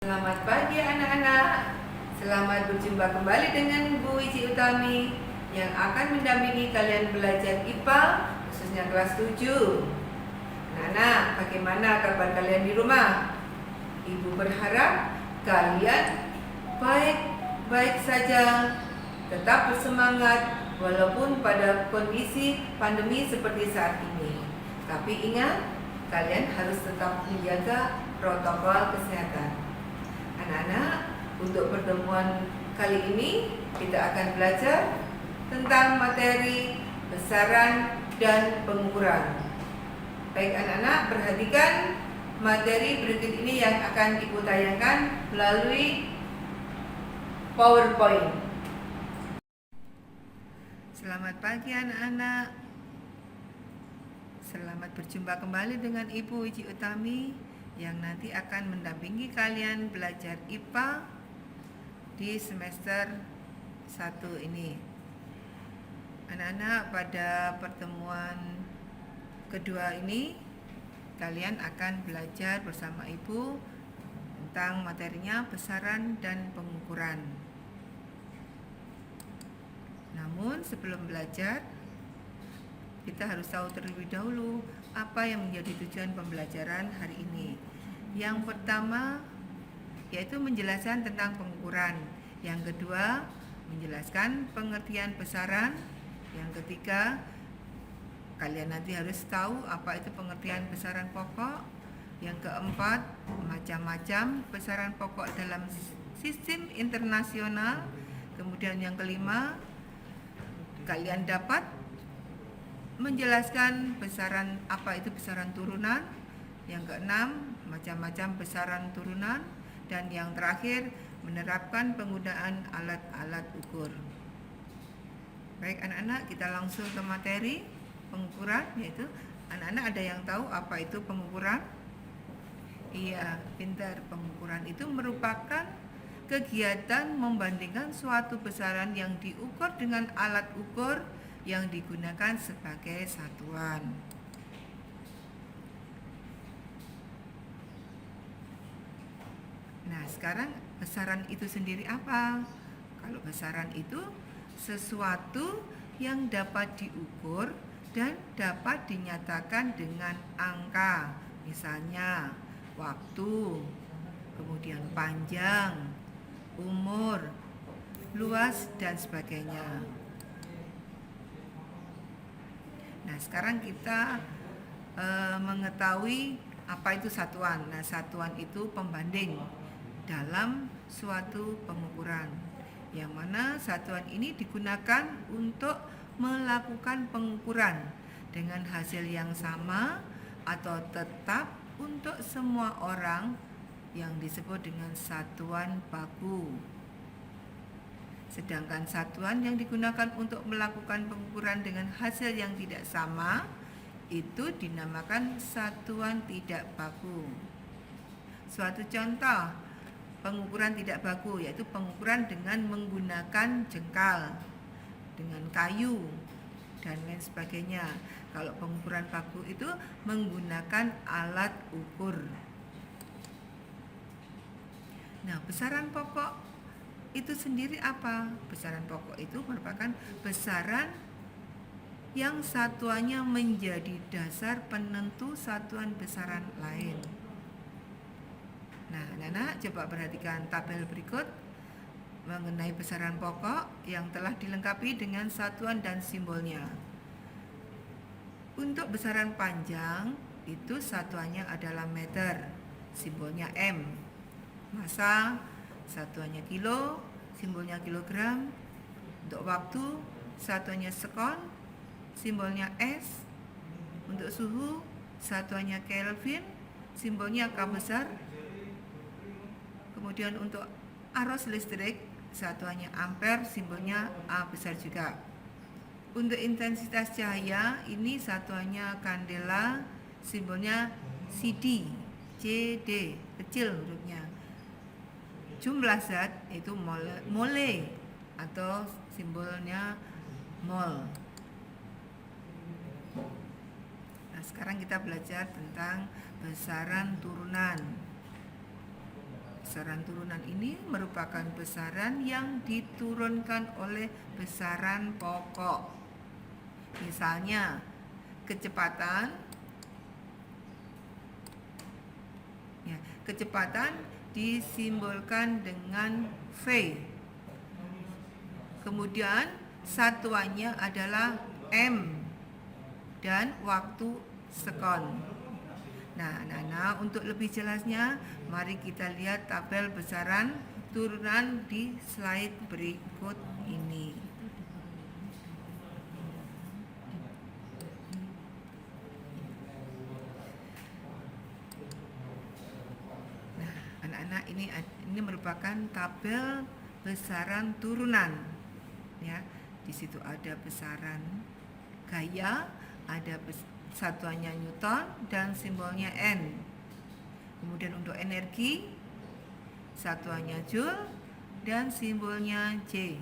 Selamat pagi anak-anak. Selamat berjumpa kembali dengan Bu Ici Utami yang akan mendampingi kalian belajar IPA khususnya kelas 7. Anak-anak, bagaimana kabar kalian di rumah? Ibu berharap kalian baik-baik saja, tetap bersemangat walaupun pada kondisi pandemi seperti saat ini. Tapi ingat, kalian harus tetap menjaga protokol kesehatan. Anak-anak, untuk pertemuan kali ini kita akan belajar tentang materi besaran dan pengukuran. Baik anak-anak, perhatikan materi berikut ini yang akan Ibu tayangkan melalui PowerPoint. Selamat pagi anak-anak. Selamat berjumpa kembali dengan Ibu Ici Utami yang nanti akan mendampingi kalian belajar IPA di semester 1 ini. Anak-anak, pada pertemuan kedua ini kalian akan belajar bersama Ibu tentang materinya besaran dan pengukuran. Namun sebelum belajar, kita harus tahu terlebih dahulu apa yang menjadi tujuan pembelajaran hari ini. Yang pertama yaitu menjelaskan tentang pengukuran. Yang kedua, menjelaskan pengertian besaran. Yang ketiga, kalian nanti harus tahu apa itu pengertian besaran pokok. Yang keempat, macam-macam besaran pokok dalam sistem internasional. Kemudian yang kelima, kalian dapat menjelaskan besaran apa itu besaran turunan. Yang keenam, macam-macam besaran turunan. Dan yang terakhir, menerapkan penggunaan alat-alat ukur. Baik anak-anak, kita langsung ke materi pengukuran, yaitu anak-anak ada yang tahu apa itu pengukuran? Iya, pintar. Pengukuran itu merupakan kegiatan membandingkan suatu besaran yang diukur dengan alat ukur yang digunakan sebagai satuan. Nah, sekarang besaran itu sendiri apa? Kalau besaran itu sesuatu yang dapat diukur dan dapat dinyatakan dengan angka. Misalnya, waktu, kemudian panjang, umur, luas, dan sebagainya. Nah, sekarang kita mengetahui apa itu satuan. Nah, satuan itu pembanding dalam suatu pengukuran, yang mana satuan ini digunakan untuk melakukan pengukuran dengan hasil yang sama atau tetap untuk semua orang, yang disebut dengan satuan baku. Sedangkan satuan yang digunakan untuk melakukan pengukuran dengan hasil yang tidak sama itu dinamakan satuan tidak baku. Suatu contoh pengukuran tidak baku yaitu pengukuran dengan menggunakan jengkal, dengan kayu, dan lain sebagainya. Kalau pengukuran baku itu menggunakan alat ukur. Nah, besaran pokok itu sendiri apa? Besaran pokok itu merupakan besaran yang satuannya menjadi dasar penentu satuan besaran lain. Nah, anak-anak coba perhatikan tabel berikut mengenai besaran pokok yang telah dilengkapi dengan satuan dan simbolnya. Untuk besaran panjang itu satuannya adalah meter, simbolnya M. Massa, satuannya kilo, simbolnya kilogram. Untuk waktu, satuannya sekon, simbolnya S. Untuk suhu, satuannya Kelvin, simbolnya K besar. Kemudian untuk arus listrik, satuannya ampere, simbolnya A besar juga. Untuk intensitas cahaya, ini satuannya kandela, simbolnya CD, CD, kecil hurufnya. Jumlah zat itu mole atau simbolnya mol. Nah, sekarang kita belajar tentang besaran turunan. Besaran turunan ini merupakan besaran yang diturunkan oleh besaran pokok. Misalnya, kecepatan kecepatan disimbolkan dengan V. Kemudian satuannya adalah M dan waktu sekon. Nah, anak-anak, untuk lebih jelasnya, mari kita lihat tabel besaran turunan di slide berikut ini. Nah, anak-anak, ini merupakan tabel besaran turunan. Ya, di situ ada besaran gaya, ada satuannya Newton dan simbolnya N. Kemudian untuk energi, satuannya Joule dan simbolnya J.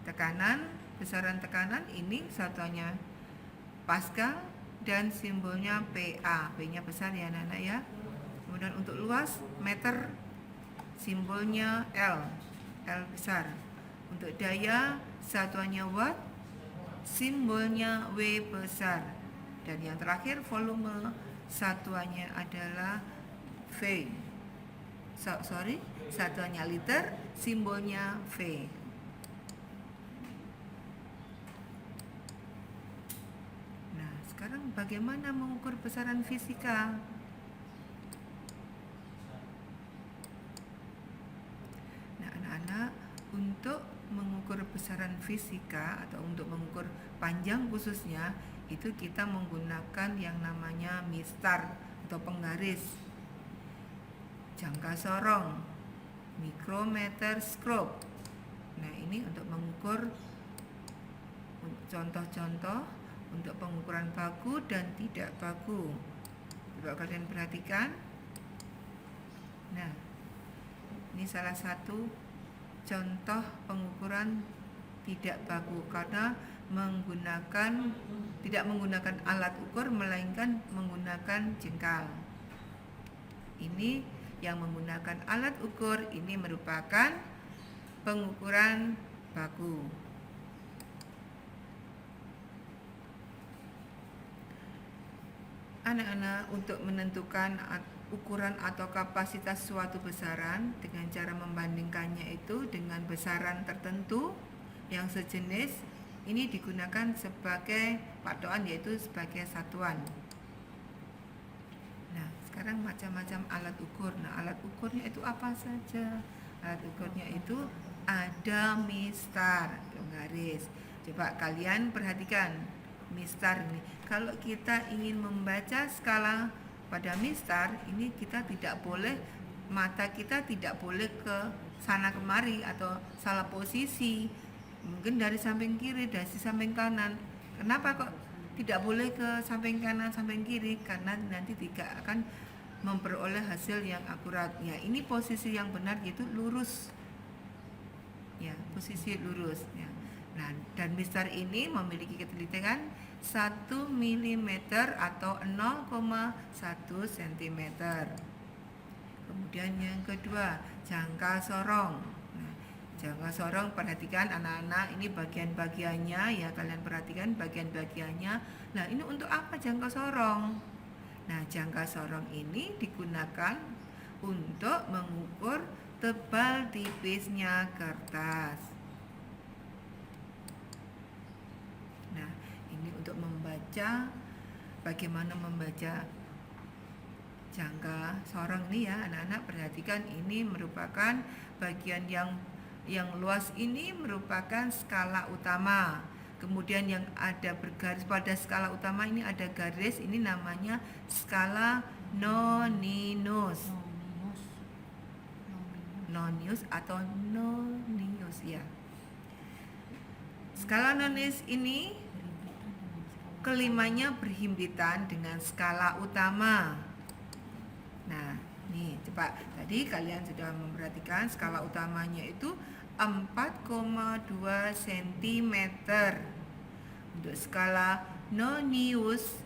Tekanan, besaran tekanan ini satuannya Pascal dan simbolnya PA. P-nya besar ya anak-anak ya. Kemudian untuk luas, meter, simbolnya L. L besar. Untuk daya, satuannya watt, simbolnya W besar. Dan yang terakhir, volume, satuannya adalah V. Satuannya liter, simbolnya V. Nah, sekarang bagaimana mengukur besaran fisika? Nah, anak-anak, untuk mengukur besaran fisika atau untuk mengukur panjang khususnya, itu kita menggunakan yang namanya mistar atau penggaris, jangka sorong, mikrometer scope. Nah, ini untuk mengukur contoh-contoh untuk pengukuran baku dan tidak baku. Coba kalian perhatikan. Nah, ini salah satu contoh pengukuran tidak baku karena tidak menggunakan alat ukur melainkan menggunakan jengkal. Ini yang menggunakan alat ukur ini merupakan pengukuran baku. Anak-anak, untuk menentukan ukuran atau kapasitas suatu besaran dengan cara membandingkannya itu dengan besaran tertentu yang sejenis, ini digunakan sebagai patokan, yaitu sebagai satuan. Nah, sekarang macam-macam alat ukur. Nah, alat ukurnya itu apa saja? Alat ukurnya itu ada mistar, garis. Coba kalian perhatikan mistar ini. Kalau kita ingin membaca skala pada mistar ini, kita tidak boleh, mata kita tidak boleh ke sana kemari atau salah posisi. Mungkin dari samping kiri, dari samping kanan. Kenapa kok tidak boleh ke samping kanan, samping kiri? Karena nanti tidak akan memperoleh hasil yang akurat. Ya, ini posisi yang benar, yaitu lurus. Ya, posisi lurus. Ya. Nah, dan mistar ini memiliki ketelitian 1 mm atau 0,1 cm. Kemudian yang kedua, jangka sorong. Nah, jangka sorong, perhatikan anak-anak, ini bagian-bagiannya ya, kalian perhatikan bagian-bagiannya. Nah, ini untuk apa jangka sorong? Nah, jangka sorong ini digunakan untuk mengukur tebal tipisnya kertas. Nah, ini untuk membaca, bagaimana membaca jangka sorong ini ya anak-anak, perhatikan ini merupakan bagian yang luas, ini merupakan skala utama. Kemudian yang ada bergaris pada skala utama ini ada garis, ini namanya skala nonius. Nonius atau nonius ya. Skala nonius ini kelimanya berhimpitan dengan skala utama. Nah, nih coba, tadi kalian sudah memperhatikan skala utamanya itu 4,2 cm. Untuk skala nonius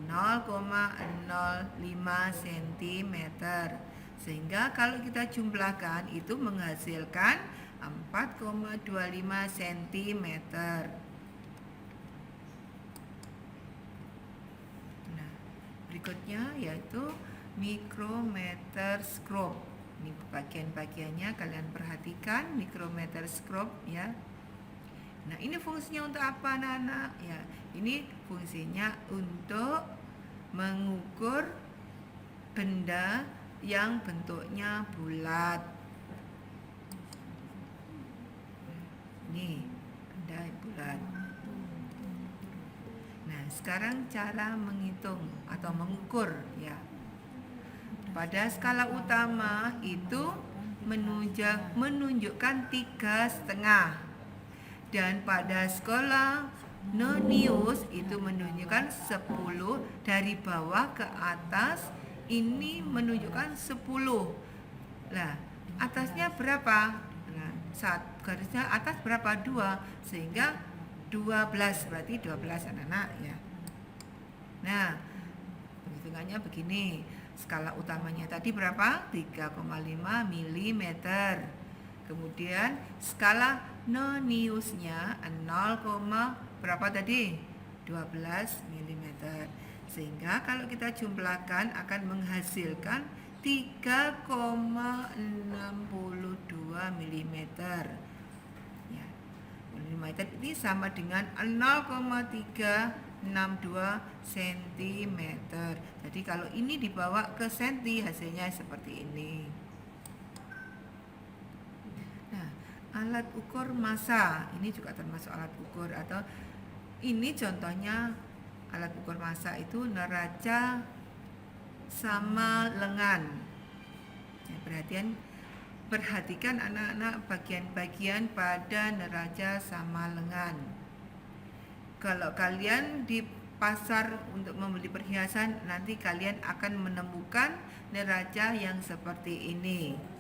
0,05 cm. Sehingga kalau kita jumlahkan itu menghasilkan 4,25 cm. Nah, berikutnya yaitu micrometer scope. Ini bagian-bagiannya kalian perhatikan, micrometer scope ya. Nah, ini fungsinya untuk apa, anak-anak? Ya, ini fungsinya untuk mengukur benda yang bentuknya bulat. Nih, benda bulat. Nah, sekarang cara menghitung atau mengukur ya. Pada skala utama itu menunjukkan 3,5. Dan pada skala Nonius itu menunjukkan 10, dari bawah ke atas ini menunjukkan 10. Nah, atasnya berapa? Nah, garisnya atas berapa? 2, sehingga 12, berarti 12 anak-anak ya. Nah, hitungannya begini. Skala utamanya tadi berapa? 3,5 mm. Kemudian skala Noniusnya 0, berapa tadi? 12 mm. Sehingga kalau kita jumlahkan akan menghasilkan 3,62 mm. Ya. Mm ini sama dengan 0,362 cm. Jadi kalau ini dibawa ke senti hasilnya seperti ini. Alat ukur massa ini juga termasuk alat ukur, atau ini contohnya alat ukur massa itu neraca sama lengan. Ya, perhatikan anak-anak bagian-bagian pada neraca sama lengan. Kalau kalian di pasar untuk membeli perhiasan, nanti kalian akan menemukan neraca yang seperti ini.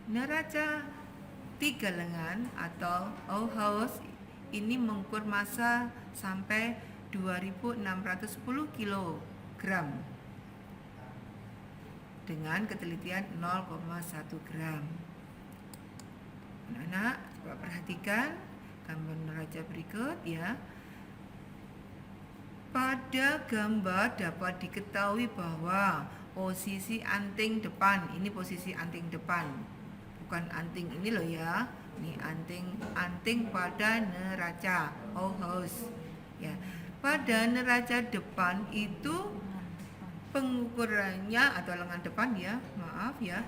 Neraca 3 lengan atau Bauhaus ini mengukur massa sampai 2610 kg dengan ketelitian 0,1 gram. Anak-anak, coba perhatikan gambar neraca berikut ya. Pada gambar dapat diketahui bahwa posisi anting depan, ini posisi anting depan. Bukan anting ini loh ya, ini anting pada neraca Bauhaus ya. Pada neraca depan itu pengukurannya atau lengan depan ya, maaf ya,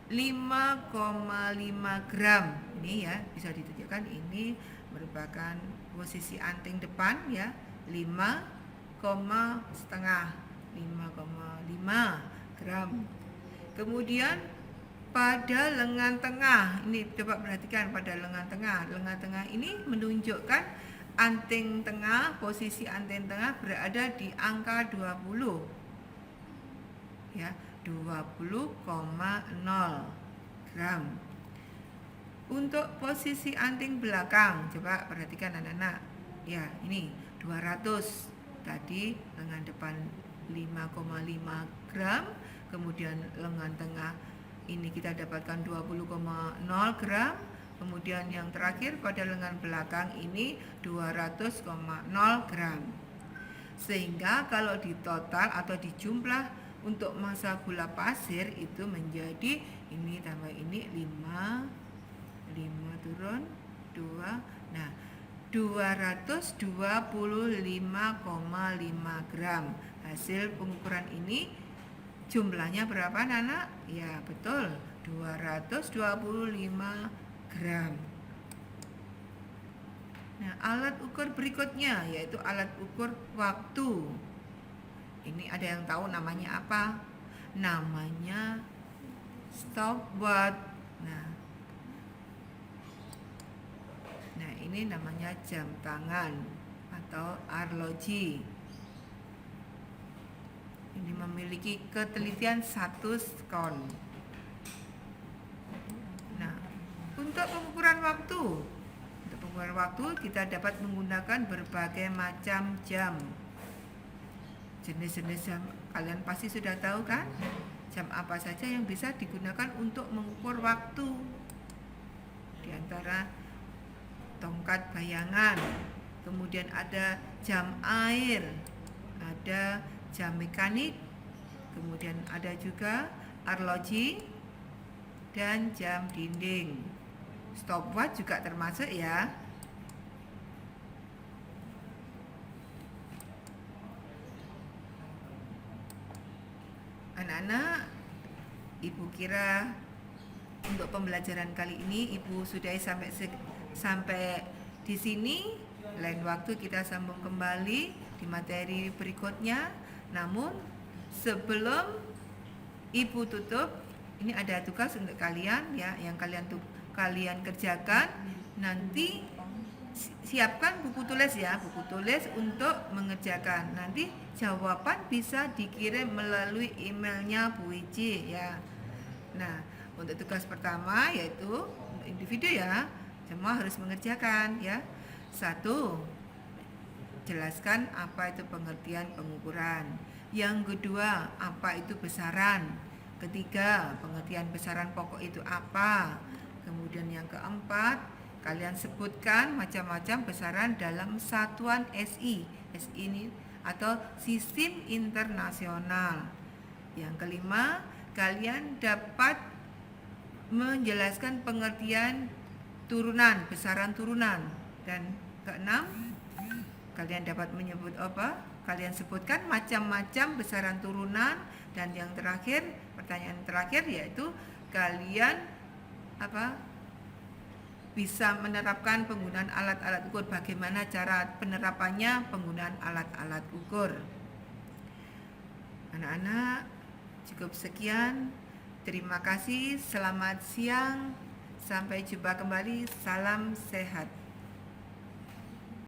5,5 gram. Ini ya bisa ditunjukkan, ini merupakan posisi anting depan ya, 5,5 gram. Kemudian pada lengan tengah, ini coba perhatikan pada lengan tengah. Lengan tengah ini menunjukkan anting tengah, posisi anting tengah berada di angka 20. Ya, 20,0 gram. Untuk posisi anting belakang, coba perhatikan anak-anak. Ya, ini 200. Tadi lengan depan 5,5 gram, kemudian lengan tengah ini kita dapatkan 20,0 gram. Kemudian yang terakhir pada lengan belakang ini 200,0 gram. Sehingga kalau ditotal atau dijumlah untuk massa gula pasir itu menjadi, ini tambah ini 5 turun 2. Nah, 225,5 gram. Hasil pengukuran ini jumlahnya berapa anak? Ya betul, 225 gram. Nah, alat ukur berikutnya yaitu alat ukur waktu. Ini ada yang tahu namanya apa? Namanya stopwatch. Nah, ini namanya jam tangan atau arloji. Ini memiliki ketelitian 1 sekon. Nah, untuk pengukuran waktu kita dapat menggunakan berbagai macam jam. Jenis-jenis jam kalian pasti sudah tahu kan? Jam apa saja yang bisa digunakan untuk mengukur waktu? Di antara tongkat bayangan, kemudian ada jam air, ada jam mekanik, kemudian ada juga arloji dan jam dinding. Stopwatch juga termasuk ya. Anak-anak, Ibu kira untuk pembelajaran kali ini Ibu sudah sampai di sini. Lain waktu kita sambung kembali di materi berikutnya. Namun sebelum Ibu tutup, ini ada tugas untuk kalian ya, yang kalian kerjakan. Nanti siapkan buku tulis ya, buku tulis untuk mengerjakan. Nanti jawaban bisa dikirim melalui emailnya Bu Wiji ya. Nah, untuk tugas pertama yaitu individu ya, semua harus mengerjakan ya. 1. Jelaskan apa itu pengertian pengukuran. Yang kedua, apa itu besaran. Ketiga, pengertian besaran pokok itu apa. Kemudian yang keempat, kalian sebutkan macam-macam besaran dalam satuan SI. SI ini atau sistem internasional. Yang kelima, kalian dapat menjelaskan pengertian turunan, besaran turunan. Dan keenam, kalian dapat menyebut apa? Kalian sebutkan macam-macam besaran turunan. Dan yang terakhir, pertanyaan terakhir yaitu kalian bisa menerapkan penggunaan alat-alat ukur. Bagaimana cara penerapannya penggunaan alat-alat ukur. Anak-anak, cukup sekian. Terima kasih, selamat siang. Sampai jumpa kembali. Salam sehat.